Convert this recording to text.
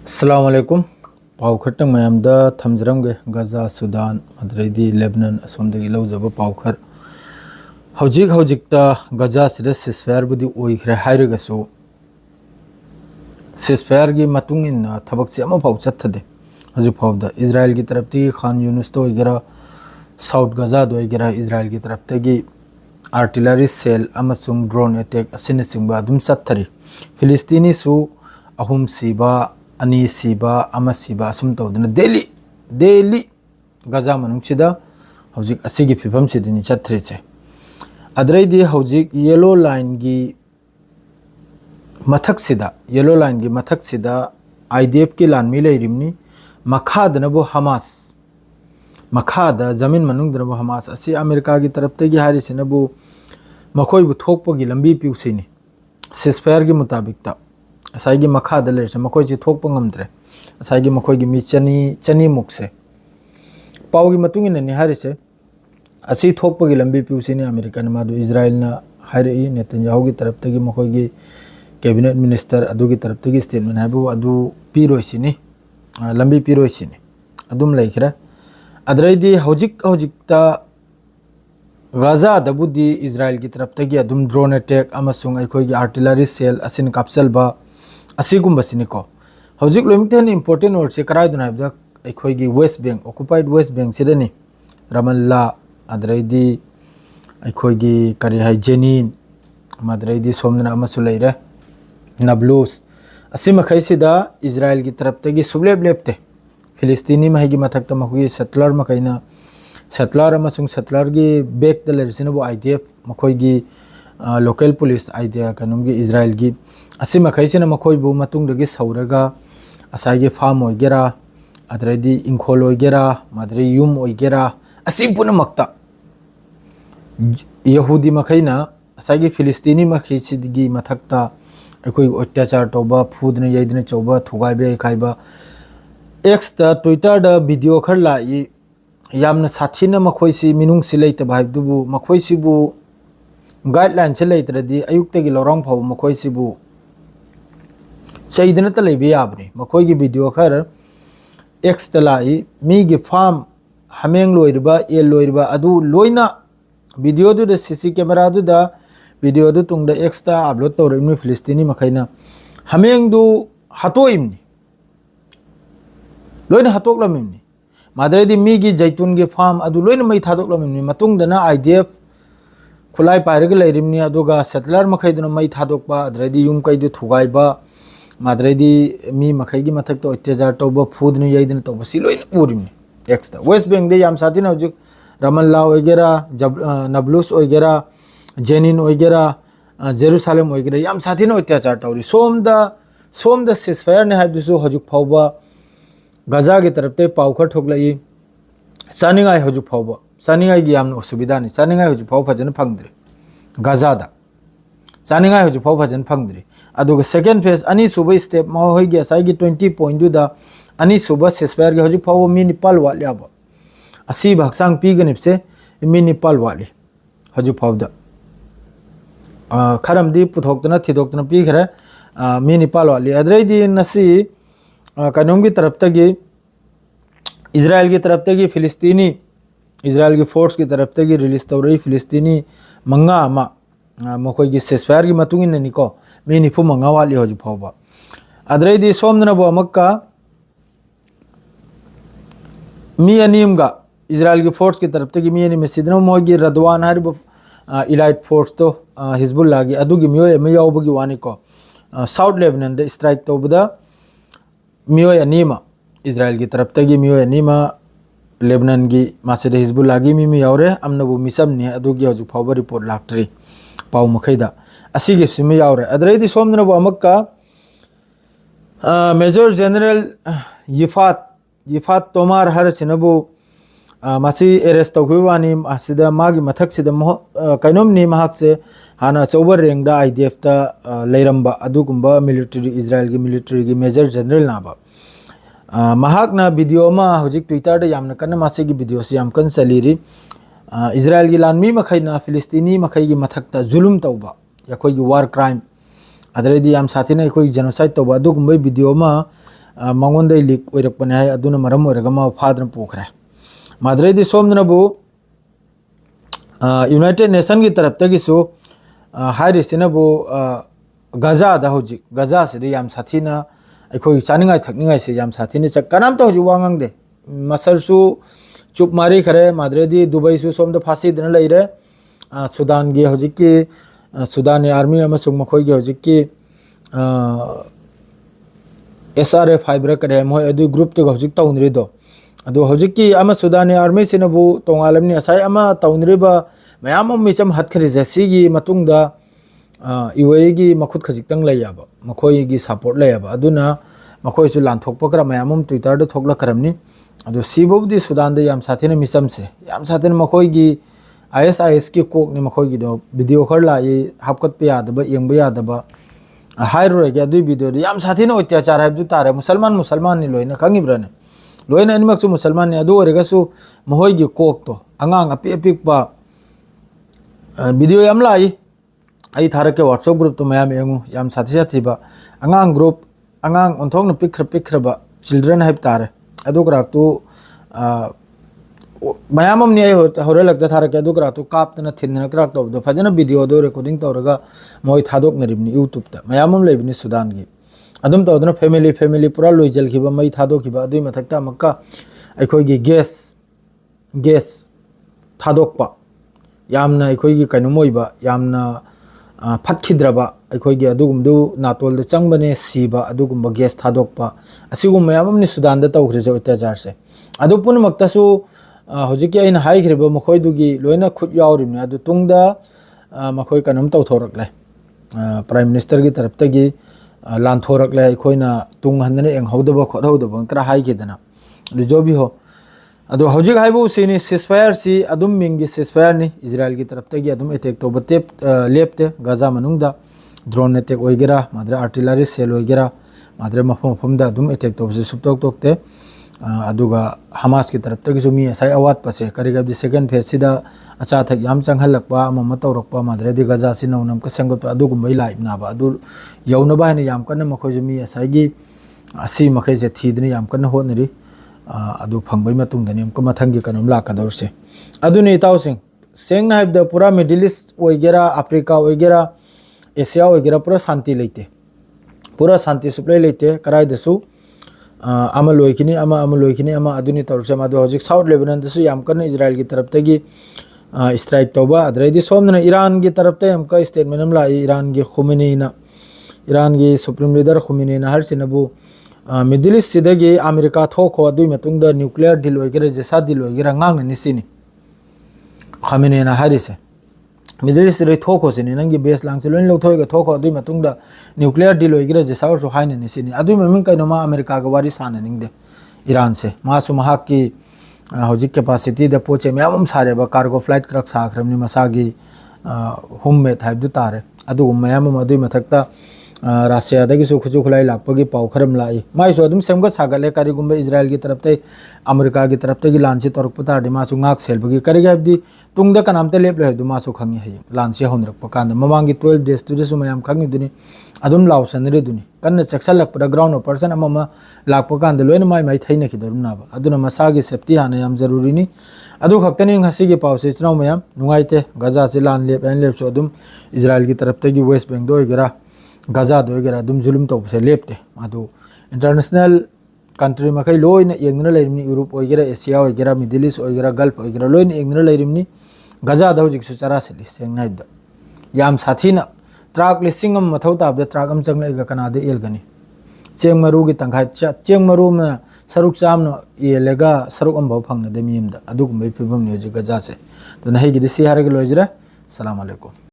Assalamualaikum. Pau khatang mayam da thamjaramge Gaza Sudan Madridi Lebanon asomdagi lawjaba pau khar hojik ta Gaza sida ceasefire budi oikhre hairagasu ceasefire gi matungin thabak se ama pau chathade haju pau da Israel gi tarafti Khan Yunus to igara South Gaza do igara Israel gi tarafti artillery cell amasung drone attack asine singba adum sathari Filistini su ahum siba ani siba ama siba asum tawdana daily Gaza manungsida hojik asigi phifam sidini chathri che adreidi hojik yellow line gi mathak sida IDF ki lan mi leirimni makhadana bo Hamas makhada zamin manungdana bo Hamas asi America gi tarafte gi hari sinabu makhoi bu thokpo gi lambi piusini ceasefire gi mutabik ta asai makha da ler se makoi chi thokpa ngamdre asai gi makoi gi mi chani mukse pau gi matung in ni hari se asi thokpa gi lambi piusini American ma do Israel na hari Netanyahu gi taraf te gi makoi gi cabinet minister adu gi taraf te gi statement habu adu piroi sini lambi piroi sini adum laikra adraidi hojik ta Gaza da budi Israel gi taraf te gi adum drone attack amasung ai khoi gi artillery cell asin kapsel ba asigum basiniko hojik loimten important or se karai duna da ekhoi gi West Bank occupied West Bank sidani Ramallah adraidi ekhoi gi kari hai Jenin madraidi somna amasuleire Nablus asima khaisida Israel gi taraf te gi subleblepte Filistini ma gi mathakta makui settler makaina settler amasung settler gi back the lersinabo IDF makoi gi local police idea kanum gi Israel gi asima khaisina makoi bu matung dagi sauraga asai gi farm oigera adradi inkhol oigera madri yum oigera asim puna makta Yahudi makhaina asai gi Filistini makhisidgi mathakta ekoi otyachar toba phudna yaidna choba thugaibe khaiba X ta Twitter da video khar lai yamna sathina makhoi si minung sileita bhaibdubu makhoi sibu guideline chele itradi ayukta gi lorong phau makhoi sibu saidana ta leibe yabni makhoi gi video khar X talai mi gi farm hameng loiriba el loiriba adu loina video du da CC camera du da video du tungda X ta upload tawre mi Filistini makhaina hameng du hatoimni loina hatoklamimni madradi mi gi jaitun gi farm adu loina mai thadoklamimni matung dana IDF khulai pairga leirimni aduga settler makhai duna mai thadokpa adradi yum kai du thugai ba madradi mi makhai gi mathak to otyajar toba phudni yaidina toba siloin urimni extra West Bank de yam satina hojik Ramallah oigera Nablus oigera Jenin oigera Jerusalem oigera yam satina otyajar tawri somda ceasefire ne habdisu hojik phauba Gaza gi tarafte paukhar thoklai saningai hojik phauba saningai gi yamna osubida ni saningai hojik phau phajana phangdre Gaza da saningai hojik phau phajana phangdre aduga second phase ani suba step ma hoi gi asai gi 20 point du da ani suba ceasefire gi hojik phau mi nipal wa lyaba asi bhaksang pi ganip se mi nipal wa li hojik phau da kharam di puthokna thidoktna pi khare mi nipal wa li adrai di nasi kanum gi taraf tagi Israel की तरफ तक फिलिस्तीनी Israel की force की तरफ तक release तौरई फिलिस्तीनी मंगा अमा मखोई की ceasefire की मतुंग इन निको मी निफु मंगा वाली हो जुफावबा अदरई दी सोमदना बो अमक्का मी अनीमगा Israel की फोर्स की तरफ तक मी अनी मसीदना मोगी रदवान हर बो इलाइट फोर्स तो हिजबुल्लाह की अदुगी मियो मियावबगी वानिको south Lebanon they strike तौबदा मियो enema Israel की तरफ तक मियो अनीमा लेबनान की मासे हिजबुल्लाह की मी यावरे अमनबु मिसम ने अदुगी हजु फावबा रिपोर्ट लाक्ट्री पाउ मखैदा असिगे सिमे यावरे अदरैदि सोमनबु अमक्का मेजर जनरल यिफात तोमार हर सिनबु मासी अरेस्ट तौखिवानी आसिदा मागी मथक सिदा कैनोम नि महक से हाना चौबर रेंगदा IDF ता लेरंबा अदुगुंबा मिलिटरी Israel की मिलिटरी की मेजर जनरल नाबा महाकना वीडियो मा हजिक ट्विटर दे यामना कन मासे की वीडियो से याम कन सलीरी Israel की लानमी मखैना फिलिस्तीनी मखै की मथकता जुलुम तौबा या कोई वार क्राइम अदरेदी याम साथीना कोई जेनोसाइड तौबा अदुगुंबा वीडियो मा मंगोंद लीक ओइरकपने है अदुना मरम ओइरगा मा फादन पोखरे माद्रेदी सोमदनबु यूनाइटेड नेशन की तरफ तगिसु हाइरिसिनबु गजा दा होजिक गजा से याम साथीना अखोई चानिंगाई थकनिंगाई से याम साथीने चक कनाम तो होजि वांगंग दे मसरसु चुप मारी खरे माद्रेदी दुबई सु सोमद फासी दन लेरे सुदान गी होजिक की सुदान आर्मी अमसुंग मखोई गी होजिक की SRF हाइब्र करे मोय अदु ग्रुप ते होजिक तौनरि दो अदु होजिक की अम सुदान आर्मी सिनबु तोंगालमनि असाई अमा तौनरिबा मयाम मिचम हतखरि जसीगी मतुंगदा इवेगी मखुत खजिक्तंग लैयाबा मखोईगी सपोर्ट लैयाबा अदुना मखोईसु लानथोकपा करा मयाम ट्विटर द थोकला करमनि अदु सीबोबदी सुदान द याम साथेने मिसम से याम साथेने मखोईगी ISIS की कोक ने मखोईगी दो वीडियो खर लाई हापकत पे यादबा यंगबा यादबा हाइरो रे अदु वीडियो द याम साथेने अत्याचार हाइबदु तारे मुसलमान नि लोइना खंगिब्रने लोइना अनिमकसु मुसलमान नि अदु ओरेगसु मखोईगी कोक तो अंगांग अपि अपिकपा वीडियो याम लाई आई थारक के व्हाट्सएप ग्रुप तो मैम एंगु याम साथी साथीबा अंगांग ग्रुप अंगांग ओंथोंग पिखरबा चिल्ड्रन हाइब तारे अदु ग्राक तो मैम ने होरे लगता थारक अदु ग्राक तो कापतना थिनना ग्राक तो फजना वीडियो दो रिकॉर्डिंग तौरगा मोय थादोक नरिबनि यूट्यूब ता मैम लेबनि सुदान गी अदुम तौदना फैमिली पूरा लोइजल खिबा मै थादोक खिबा अदुई मथकता मक्का अखोगी गैस थादोकपा यामना अखोगी कनुमोइबा यामना फटखिद्रबा अखोगी अदुगुमदु नातोल द चंगबने सीबा अदुगुम गैस थादोकपा असिगुम मयामनि सुदान द तौखरे जो अत्याचार से अदु पुनमक्तसु होजिकि अइन हाइखरिबा मखोइदुगी लोइना खुद यावरिमने अदु तुंगदा मखोइ कनम तौथोरकले प्राइम मिनिस्टर की तरफ तगी लानथोरकले अखोइना तुंग हनने एंगहौदबा खोदहौदबा करा हाइकेदना जो भी हो अदो हौजिक हाइबु सिनी सिसफायर सी अदुम मिंगी सिसफायर नि इजराइल की तरफ तगी अदुम अटैक तो बतेप लेपते गाजा मनुंगदा ड्रोन अटैक ओइगेरा माद्रे आर्टिलरी सेल ओइगेरा माद्रे मफम दा अदुम अटैक तो बसे सुपतोक तोकते अदुगा हमास की तरफ तगी जुमी असाई अवात पसे करिगा दि सेकंड फेज सिदा अचा थक याम चंगहलकपा अमम तौरकपा माद्रे दि गाजा सि नौनम का संगत अदुगुम बै लाइबनाबा अदु यौनबा ने याम कन मखोय जुमी असाईगी असि मखै जे थीदनि याम कन होनरि अदु फंगबै मतुंगदनि हमको मथंगी कनम लाकदौरसे अदुनि इताउसिंग सेंगना हाइबदा पूरा मिडिल ईस्ट ओइगेरा अफ्रीका ओइगेरा एशिया ओइगेरा पूरा शांति लेते पूरा शांति सुप्ले लेते कराइदसु अमा लोइखिनी अमा अदुनि तौरसे मादो हजिक साउथ लेबनान दसु याम कन इजराइल की तरफ तगी स्ट्राइक तौबा अद्रैदि सोमना ईरान की तरफ ते हमका स्टेटमेंट हम लाई ईरान की खुमेनीना ईरान की सुप्रीम लीडर खुमेनीना हर सिनबु मिडिल ईस्ट सिदगी अमेरिका थोखो अदुई मतुंग द न्यूक्लियर डील ओइगेरा जेसा डील ओइगेरा ngang निसिनी खमेनेना हारिसे मिडिल ईस्ट रे थोखो सिनी नंगी बेस लांग से लोइन लोथोइगा थोखो अदुई मतुंग द न्यूक्लियर डील ओइगेरा जेसा और हाइने निसिनी अदुई ममिंग कैनोमा अमेरिका गा वारी साने निंगदे ईरान से मासु महाक की हौजिक कैपेसिटी द पोचे मैम सारेबा कार्गो फ्लाइट क्रक साखरमनि मसागी हुममेट हाइबदु तारे अदुगु मैम अदुई मथक्ता राशिया दगिसु खुजु खुलाई लापगी पाउ खरम लाई माइसु अदुम सेमगा सागले कारिगुम्बे इजराइल की तरफ ते अमेरिका की तरफ ते लांसी तोरक पता दि मासु ngak selbगी करिगा हबदि तुंगदा कनामते लेप लेहदु मासु खंगी है लांसी होनरक पकांद ममांगी 12 डेज तुजसु मयाम खंगी दुनी अदुम लाउसनरे दुनी कन्न चक्सलक पर ग्राउंड ऑपरेशन अममा लापकांद लोइन माइ माइ थैन खि दरुनाबा अदुना मसागी सेफ्टी हाने याम जरूरी नि अदु खक्तनि हसिगी पाउसे चनाउ मयाम नुंगाइते गाजा से लान लेप एन लेप सो अदुम इजराइल की तरफ ते वेस्ट बैंक दोइगरा गाजा दोइगरा दुम जुलुम तौबसे लेपते अदु इंटरनेशनल कंट्री मखै लोइन येंगना लेरिमनि यूरोप ओइगेरा एशिया ओइगेरा मिडिल ईस्ट ओइगेरा गल्फ ओइगेरा लोइन येंगना लेरिमनि गाजा दौजिक सु चरा सिलि सेंगनाइद याम साथीना ट्रक लिसिंगम मथौ ताबदे ट्रक अम चंगलेगा कनादे एलगनी चेंग मरु की तंखाय चेंग मरु म सरुक चामनो एलेगा सरुक अमबौ फंगना दे मियमदा अदुगुमै फिबम नि गाजा से तो नहै गिदि सि हारगे लोइजरा अस्सलाम वालेकुम।